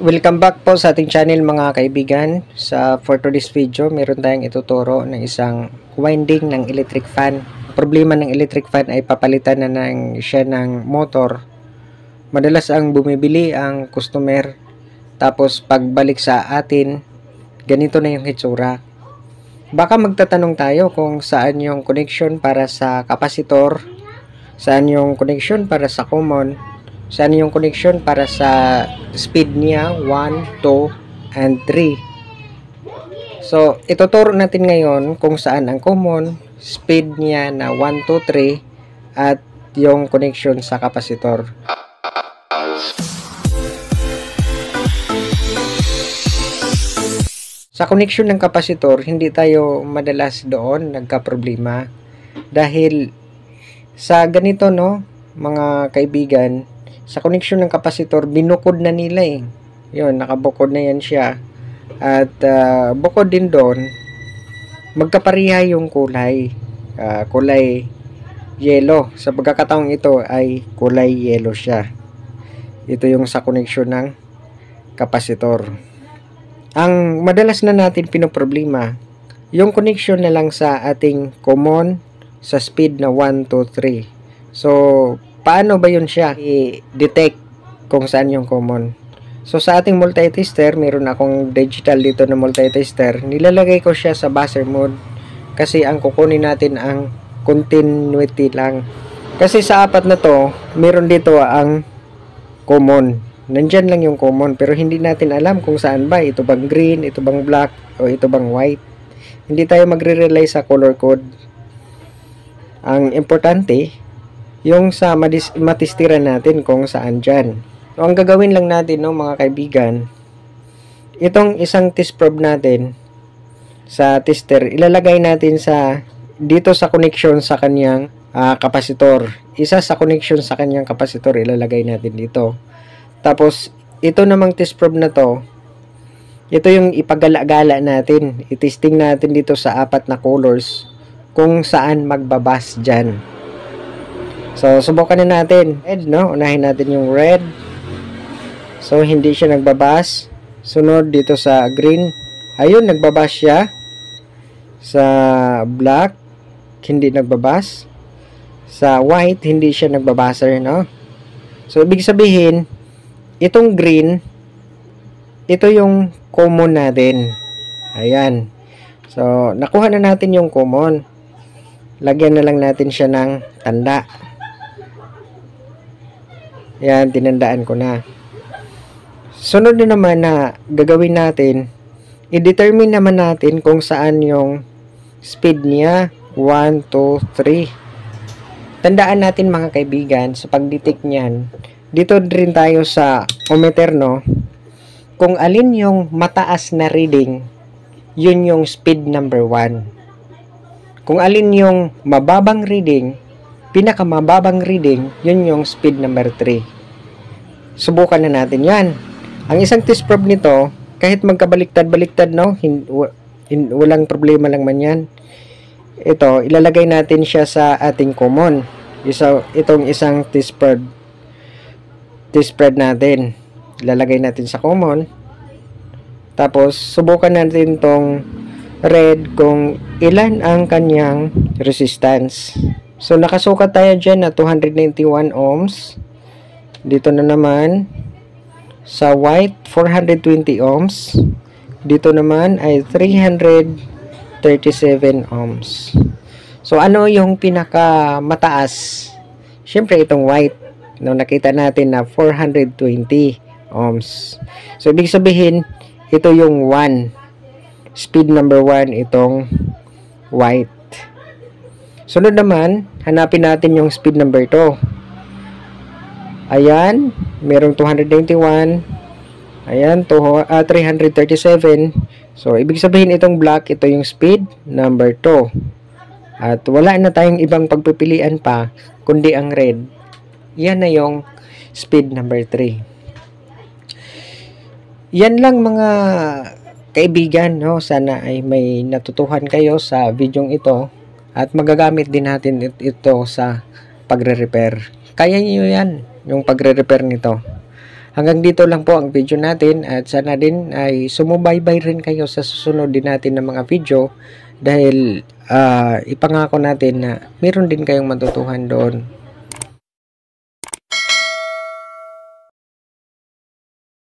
Welcome back po sa ating channel mga kaibigan. For today's video, meron tayong ituturo ng isang winding ng electric fan. Problema ng electric fan ay papalitan na siya ng motor. Madalas ang bumibili ang customer, tapos pagbalik sa atin, ganito na yung hitsura. Baka magtatanong tayo kung saan yung connection para sa kapasitor, saan yung connection para sa common, saan yung connection para sa speed niya 1, 2, and 3. So, ituturo natin ngayon kung saan ang common, speed niya na 1, 2, 3, at yung connection sa kapasitor. Sa connection ng kapasitor, hindi tayo madalas doon nagka-problema. Dahil sa ganito, no, mga kaibigan, sa connection ng kapasitor, binukod na nila eh. Yun, nakabukod na yan siya. At bukod din doon, magkapariha yung kulay. Kulay yellow. Sa pagkakataong ito ay kulay yellow siya. Ito yung sa connection ng kapasitor. Ang madalas na natin pinoproblema, yung connection na lang sa ating common sa speed na 1, 2, 3. So, paano ba yun siya i-detect kung saan yung common? So sa ating multi-tester, meron akong digital dito na multi-tester. Nilalagay ko siya sa buzzer mode kasi ang kukunin natin ang continuity lang. Kasi sa apat na to, meron dito ang common. Nandyan lang yung common, pero hindi natin alam kung saan ba. Ito bang green, ito bang black, o ito bang white. Hindi tayo magre-rely sa color code. Ang importante, yung sa matistiran natin kung saan dyan. So, ang gagawin lang natin, no, mga kaibigan, itong isang test probe natin sa tester, ilalagay natin dito sa connection sa kanyang kapasitor. Isa sa connection sa kanyang kapasitor, ilalagay natin dito. Tapos, ito namang test probe na to, ito yung ipagala-gala natin. I-testing natin dito sa apat na colors kung saan magbabas dyan. So, subukan na natin. Red, no? Unahin natin yung red. So, hindi siya nagbabas. Sunod dito sa green. Ayun, nagbabas siya. Sa black, hindi nagbabas. Sa white, hindi siya nagbabasa, no? So, ibig sabihin, itong green, ito yung common natin. Ayan. So, nakuha na natin yung common. Lagyan na lang natin siya ng tanda. Yan, tinandaan ko na. Sunod na naman na gagawin natin, i-determine naman natin kung saan yung speed niya, 1, 2, 3. Tandaan natin mga kaibigan, sa pag-detect niyan, dito rin tayo sa ohmmeter, no? Kung alin yung mataas na reading, yun yung speed number 1. Kung alin yung mababang reading, pinakamababang reading, yun yung speed number 3. Subukan na natin yan. Ang isang test probe nito, kahit magkabaliktad-baliktad, no? Walang problema lang man yan. Ito, ilalagay natin siya sa ating common. Itong isang test probe natin. Ilalagay natin sa common. Tapos, subukan natin tong red kung ilan ang kanyang resistance. So, nakasukat tayo dyan na 291 ohms. Dito na naman, sa white, 420 ohms. Dito naman ay 337 ohms. So, ano yung pinakamataas? Siyempre, itong white. No, nakita natin na 420 ohms. So, ibig sabihin, ito yung 1. Speed number 1, itong white. Sunod naman, hanapin natin yung speed number 2. Ayan, merong 291. Ayan, 337. So, ibig sabihin itong black, ito yung speed number 2. At wala na tayong ibang pagpipilian pa, kundi ang red. Yan na yung speed number 3. Yan lang mga kaibigan, no? Sana ay may natutuhan kayo sa videong ito. At magagamit din natin ito sa pagre-repair. Kaya niyo yan, yung pagre-repair nito. Hanggang dito lang po ang video natin at sana din ay sumubaybay rin kayo sa susunod din natin ng mga video dahil ipangako natin na meron din kayong matutuhan doon.